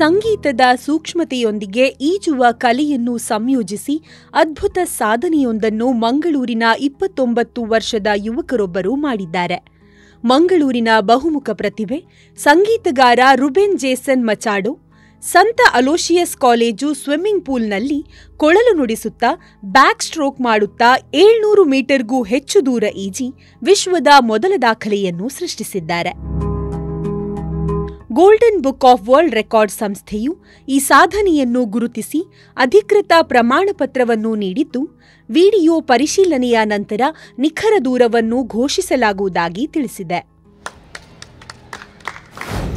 ಸಂಗೀತದ ಸೂಕ್ಷ್ಮತೆಯೊಂದಿಗೆ ಈಜುವ ಕಲೆಯನ್ನು ಸಂಯೋಜಿಸಿ ಅದ್ಭುತ ಸಾಧನೆಯೊಂದನ್ನು ಮಂಗಳೂರಿನ 29 ವರ್ಷದ ಯುವಕರೊಬ್ಬರು ಮಾಡಿದ್ದಾರೆ. ಮಂಗಳೂರಿನ ಬಹುಮುಖ ಪ್ರತಿಭೆ ಸಂಗೀತಗಾರ ರುಬೆನ್ ಜೇಸನ್ ಮಚಾಡೋ ಸಂತ ಅಲೋಶಿಯಸ್ ಕಾಲೇಜು ಸ್ವಿಮ್ಮಿಂಗ್ ಪೂಲ್ನಲ್ಲಿ ಕೊಳಲು ನುಡಿಸುತ್ತಾ ಬ್ಯಾಕ್ ಸ್ಟ್ರೋಕ್ ಮಾಡುತ್ತಾ 700 ಮೀಟರ್ಗೂ ಹೆಚ್ಚು ದೂರ ಈಜಿ ವಿಶ್ವದ ಮೊದಲ ದಾಖಲೆಯನ್ನು ಸೃಷ್ಟಿಸಿದ್ದಾರೆ. Golden book of world record ಸಂಸ್ಥೆಯು ಈ ಸಾಧನೆಯನ್ನು ಗುರುತಿಸಿ ಅಧಿಕೃತ ಪ್ರಮಾಣಪತ್ರವನ್ನು ನೀಡಿದ್ದು, ವಿಡಿಯೋ ಪರಿಶೀಲನೆಯ ನಂತರ ನಿಖರ ದೂರವನ್ನು ಘೋಷಿಸಲಾಗುವುದಾಗಿ ತಿಳಿಸಿದೆ.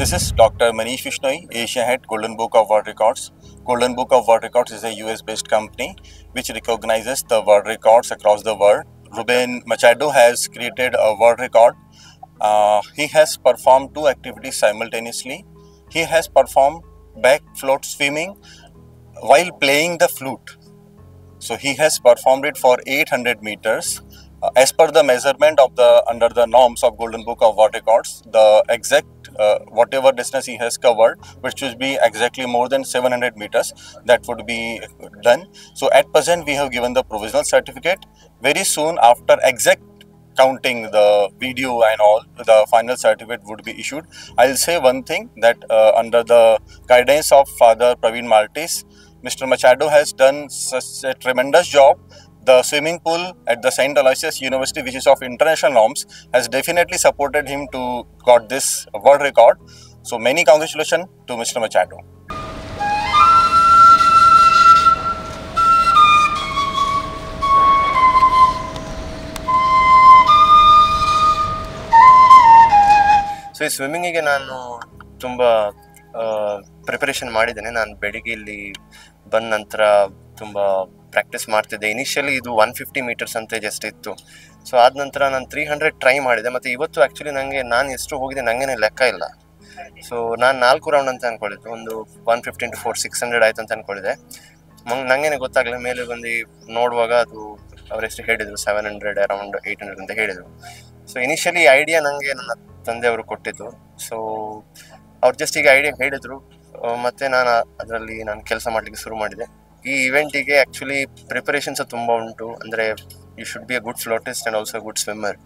This is Dr. Manish Vishnoi, Asia Head, Golden Book of World Records. Golden Book of World Records is a US-based company which recognizes the world records across the world. Ruben Machado has created a world record. He has performed 2 activities simultaneously. He has performed back float swimming while playing the flute. So he has performed it for 800 meters. As per the measurement of under the norms of Golden Book of World Records, the exact whatever distance he has covered, which will be exactly more than 700 meters, that would be done. So at present we have given the provisional certificate. Very soon after exact counting the video and all, the final certificate would be issued. I'll say one thing, that under the guidance of Father Praveen Maltis, Mr. Machado has done such a tremendous job. The swimming pool at the St. Aloysius University, which is of international norms, has definitely supported him to got this world record. So many congratulations to Mr. Machado. So ಈ ಸ್ವಿಮ್ಮಿಂಗಿಗೆ ನಾನು ತುಂಬ preparation ಮಾಡಿದ್ದೇನೆ. ನಾನು ಬೆಳಿಗ್ಗೆ ಇಲ್ಲಿ ಬಂದ ನಂತರ ತುಂಬ ಪ್ರಾಕ್ಟೀಸ್ ಮಾಡ್ತಿದ್ದೆ. ಇನಿಷಿಯಲಿ ಇದು 150 ಮೀಟರ್ಸ್ ಅಂತ ಜಸ್ಟ್ ಇತ್ತು. ಸೊ ಆದ ನಂತರ ನಾನು 300 ಟ್ರೈ ಮಾಡಿದೆ. ಮತ್ತು ಇವತ್ತು ಆ್ಯಕ್ಚುಲಿ ನಾನು ಎಷ್ಟು ಹೋಗಿದೆ ನನಗೇನೆ ಲೆಕ್ಕ ಇಲ್ಲ. ಸೊ ನಾನು 4 ರೌಂಡ್ ಅಂತ ಅಂದ್ಕೊಂಡಿದ್ದು, ಒಂದು 150 into 4 600 ಆಯ್ತು ಅಂತ ಅಂದ್ಕೊಂಡಿದ್ದೆ. ನನಗೇನೆ ಗೊತ್ತಾಗಲಿಲ್ಲ. ಮೇಲೆ ಬಂದು ನೋಡುವಾಗ ಅದು ಅವರೆಷ್ಟು ಹೇಳಿದರು, 700 ಅರೌಂಡ್ 800 ಅಂತ ಹೇಳಿದರು. ಸೊ ಇನಿಷಿಯಲಿ ಐಡಿಯಾ ನನಗೆ ನನ್ನ ತಂದೆಯವರು ಕೊಟ್ಟಿದ್ದು. ಸೊ ಅವ್ರು ಜಸ್ಟ್ ಈಗ ಐಡಿಯಾ ಹೇಳಿದರು, ಮತ್ತು ಅದರಲ್ಲಿ ನಾನು ಕೆಲಸ ಮಾಡಲಿಕ್ಕೆ ಶುರು ಮಾಡಿದೆ. ಈ ಇವೆಂಟಿಗೆ ಆ್ಯಕ್ಚುಲಿ ಪ್ರಿಪರೇಷನ್ಸ್ ತುಂಬ ಉಂಟು. ಅಂದರೆ you should be a good flautist and also good swimmer.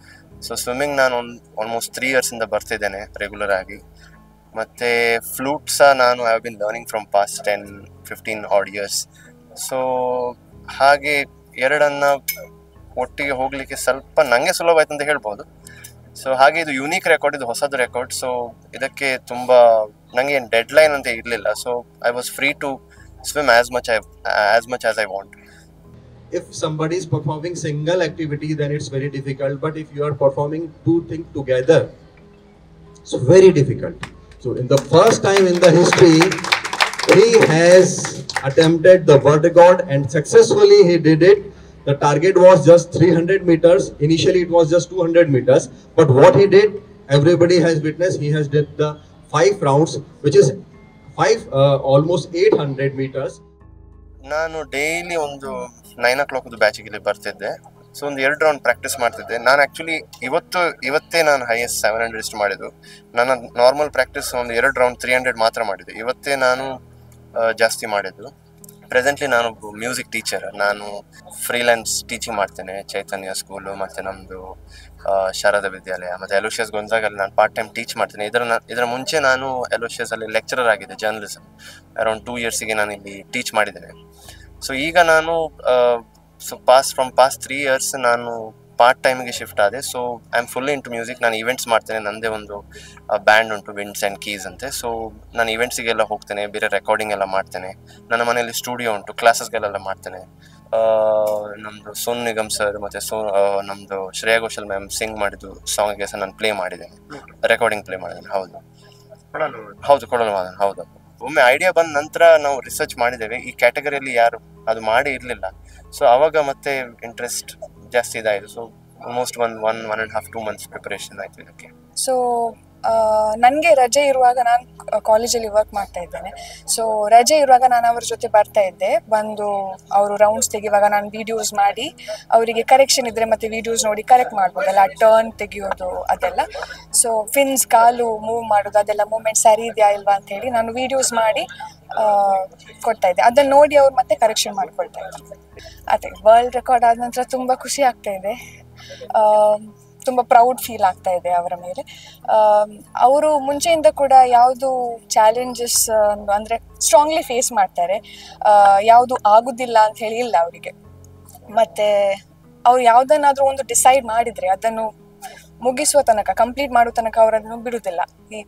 So swimming ನಾನು ಆಲ್ಮೋಸ್ಟ್ 3 ಇಯರ್ಸಿಂದ ಬರ್ತಿದ್ದೇನೆ ರೆಗ್ಯುಲರ್ ಆಗಿ. ಮತ್ತು ಫ್ಲೂಟ್ ಸಹ ನಾನು I have been learning from past 10-15 odd years. So ಹಾಗೆ ಎರಡನ್ನು ಒಟ್ಟಿಗೆ ಹೋಗಲಿಕ್ಕೆ ಸ್ವಲ್ಪ ನನಗೆ ಸುಲಭ ಆಯ್ತು ಅಂತ ಹೇಳ್ಬೋದು. ಸೊ ಹಾಗೆ ಇದು ಯುನೀಕ್ ರೆಕಾರ್ಡ್, ಇದು ಹೊಸದು ರೆಕಾರ್ಡ್. ಸೊ ಇದಕ್ಕೆ ತುಂಬ ನನಗೆ ಏನು ಡೆಡ್ ಲೈನ್ ಅಂತ ಇರಲಿಲ್ಲ. So I was free to swim as much as I want. If somebody is performing single activity, then it's very difficult. But if you are performing 2 things together, it's very difficult. So in the first time in the history, he has attempted the world record and successfully he did it. The target was just 300 meters. Initially it was just 200 meters. But what he did, everybody has witnessed. He has did the 5 rounds, which is almost 800 meters. ನಾನು daily ಒಂದು 9 o'clock ಬ್ಯಾಚಿಗೆ ಇಲ್ಲಿ ಬರ್ತಿದ್ದೆ. So ಒಂದು 2 round practice ಮಾಡ್ತಿದ್ದೆ. ನಾನು actually ಇವತ್ತೇ ನಾನು highest 700 ಇಷ್ಟು ಮಾಡಿದ್ದು. ನನ್ನ ನಾರ್ಮಲ್ ಪ್ರಾಕ್ಟೀಸ್ ಒಂದು 2 ರೌಂಡ್ 300 ಮಾತ್ರ ಮಾಡಿದ್ದೆ. ಇವತ್ತೇ ನಾನು ಜಾಸ್ತಿ ಮಾಡಿದ್ದು. ಪ್ರೆಸೆಂಟ್ಲಿ ನಾನೊಬ್ಬ ಮ್ಯೂಸಿಕ್ ಟೀಚರ್. ನಾನು ಫ್ರೀಲ್ಯಾನ್ಸ್ ಟೀಚಿಂಗ್ ಮಾಡ್ತೇನೆ ಚೈತನ್ಯ ಸ್ಕೂಲು ಮತ್ತು ನಮ್ಮದು ಶಾರದಾ ವಿದ್ಯಾಲಯ ಮತ್ತು ಅಲೋಶಿಯಸ್ ಗೊಂಜಾಗಲ್ಲಿ ನಾನು ಪಾರ್ಟ್ ಟೈಮ್ ಟೀಚ್ ಮಾಡ್ತೇನೆ. ಇದರ ಮುಂಚೆ ನಾನು ಅಲೋಶಿಯಸಲ್ಲಿ ಲೆಕ್ಚರರ್ ಆಗಿದ್ದೆ ಜರ್ನಲಿಸಮ್. ಅರೌಂಡ್ 2 ಇಯರ್ಸಿಗೆ ನಾನು ಇಲ್ಲಿ ಟೀಚ್ ಮಾಡಿದ್ದೇನೆ. ಸೊ ಈಗ ನಾನು ಫ್ರಮ್ ಪಾಸ್ಟ್ 3 ಇಯರ್ಸ್ ನಾನು ಪಾರ್ಟ್ ಟೈಮಿಗೆ ಶಿಫ್ಟ್ ಆದೆ. So I am fully into music. ನಾನು ಇವೆಂಟ್ಸ್ ಮಾಡ್ತೇನೆ. ನನ್ನದೇ ಒಂದು ಬ್ಯಾಂಡ್ ಉಂಟು, ವಿಂಡ್ಸ್ ಆ್ಯಂಡ್ ಕೀಸ್ ಅಂತೆ. ಸೊ ನಾನು ಇವೆಂಟ್ಸಿಗೆಲ್ಲ ಹೋಗ್ತೇನೆ, ಬೇರೆ ರೆಕಾರ್ಡಿಂಗ್ ಎಲ್ಲ ಮಾಡ್ತೇನೆ. ನನ್ನ ಮನೆಯಲ್ಲಿ ಸ್ಟುಡಿಯೋ ಉಂಟು, ಕ್ಲಾಸಸ್ಗಳೆಲ್ಲ ಮಾಡ್ತೇನೆ. ನಮ್ಮದು ಸೋನು ನಿಗಮ್ ಸರ್ ಮತ್ತು ನಮ್ಮದು ಶ್ರೇಯಾ ಘೋಷಲ್ ಮ್ಯಾಮ್ ಸಿಂಗ್ ಮಾಡಿದ್ದು ಸಾಂಗ್ಗೆ ಸಹ ನಾನು ಪ್ಲೇ ಮಾಡಿದ್ದೇನೆ, ರೆಕಾರ್ಡಿಂಗ್ ಪ್ಲೇ ಮಾಡಿದ್ದೇನೆ. ಹೌದು ಕೊಳಲು ವಾದನ. ಹೌದು. ಒಮ್ಮೆ ಐಡಿಯಾ ಬಂದ ನಂತರ ನಾವು ರಿಸರ್ಚ್ ಮಾಡಿದ್ದೇವೆ. ಈ ಕ್ಯಾಟಗರಿಯಲ್ಲಿ ಯಾರು ಅದು ಮಾಡಿ ಇರಲಿಲ್ಲ. ಸೊ ಆವಾಗ ಮತ್ತೆ ಇಂಟ್ರೆಸ್ಟ್ ಜಾಸ್ತಿ ಇದಾಯಿತು. ಸೊ ಆಲ್ಮೋಸ್ಟ್ 1.5-2 months ಪ್ರಿಪರೇಷನ್ ಆಯಿತು ಇದಕ್ಕೆ. ಸೊ ನನಗೆ ರಜೆ ಇರುವಾಗ ನಾನು ಕಾಲೇಜಲ್ಲಿ ವರ್ಕ್ ಮಾಡ್ತಾ ಇದ್ದೇನೆ. ಸೊ ರಜೆ ಇರುವಾಗ ನಾನು ಅವ್ರ ಜೊತೆ ಬರ್ತಾ ಇದ್ದೆ. ಬಂದು ಅವರು ರೌಂಡ್ಸ್ ತೆಗೆಯುವಾಗ ನಾನು ವೀಡಿಯೋಸ್ ಮಾಡಿ ಅವರಿಗೆ ಕರೆಕ್ಷನ್ ಇದ್ದರೆ ಮತ್ತು ವೀಡಿಯೋಸ್ ನೋಡಿ ಕರೆಕ್ಟ್ ಮಾಡ್ಬೋದಲ್ಲ, ಟರ್ನ್ ತೆಗೆಯೋದು ಅದೆಲ್ಲ. ಸೊ ಫಿನ್ಸ್ ಕಾಲು ಮೂವ್ ಮಾಡೋದು ಅದೆಲ್ಲ ಮೂವ್ಮೆಂಟ್ ಸರಿ ಇದೆಯಾ ಇಲ್ವಾ ಅಂಥೇಳಿ ನಾನು ವೀಡಿಯೋಸ್ ಮಾಡಿ ಕೊಡ್ತಾ ಇದ್ದೆ. ಅದನ್ನು ನೋಡಿ ಅವ್ರು ಮತ್ತೆ ಕರೆಕ್ಷನ್ ಮಾಡ್ಕೊಳ್ತಾ ಇದ್ದರು. ಅದೇ ವರ್ಲ್ಡ್ ರೆಕಾರ್ಡ್ ಆದ ನಂತರ ತುಂಬ ಖುಷಿ ಆಗ್ತಾ ಇದೆ, ತುಂಬ ಪ್ರೌಡ್ ಫೀಲ್ ಆಗ್ತಾ ಇದೆ ಅವರ ಮೇಲೆ. ಅವರು ಮುಂಚೆಯಿಂದ ಕೂಡ ಯಾವುದು ಚಾಲೆಂಜಸ್ ಅಂದರೆ ಸ್ಟ್ರಾಂಗ್ಲಿ ಫೇಸ್ ಮಾಡ್ತಾರೆ, ಯಾವುದು ಆಗೋದಿಲ್ಲ ಅಂತ ಹೇಳಿ ಇಲ್ಲ ಅವರಿಗೆ. ಮತ್ತು ಅವ್ರು ಯಾವುದನ್ನಾದರೂ ಒಂದು ಡಿಸೈಡ್ ಮಾಡಿದರೆ ಅದನ್ನು ಮುಗಿಸುವ ತನಕ, ಕಂಪ್ಲೀಟ್ ಮಾಡೋ ತನಕ ಅವರು ಅದನ್ನು ಬಿಡುವುದಿಲ್ಲ. ಈ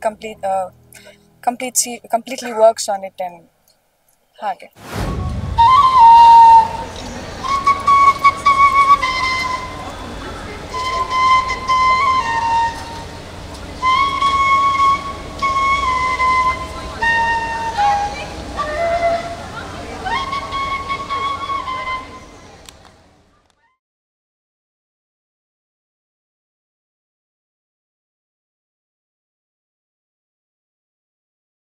completely works on it and ಹಾಗೆ.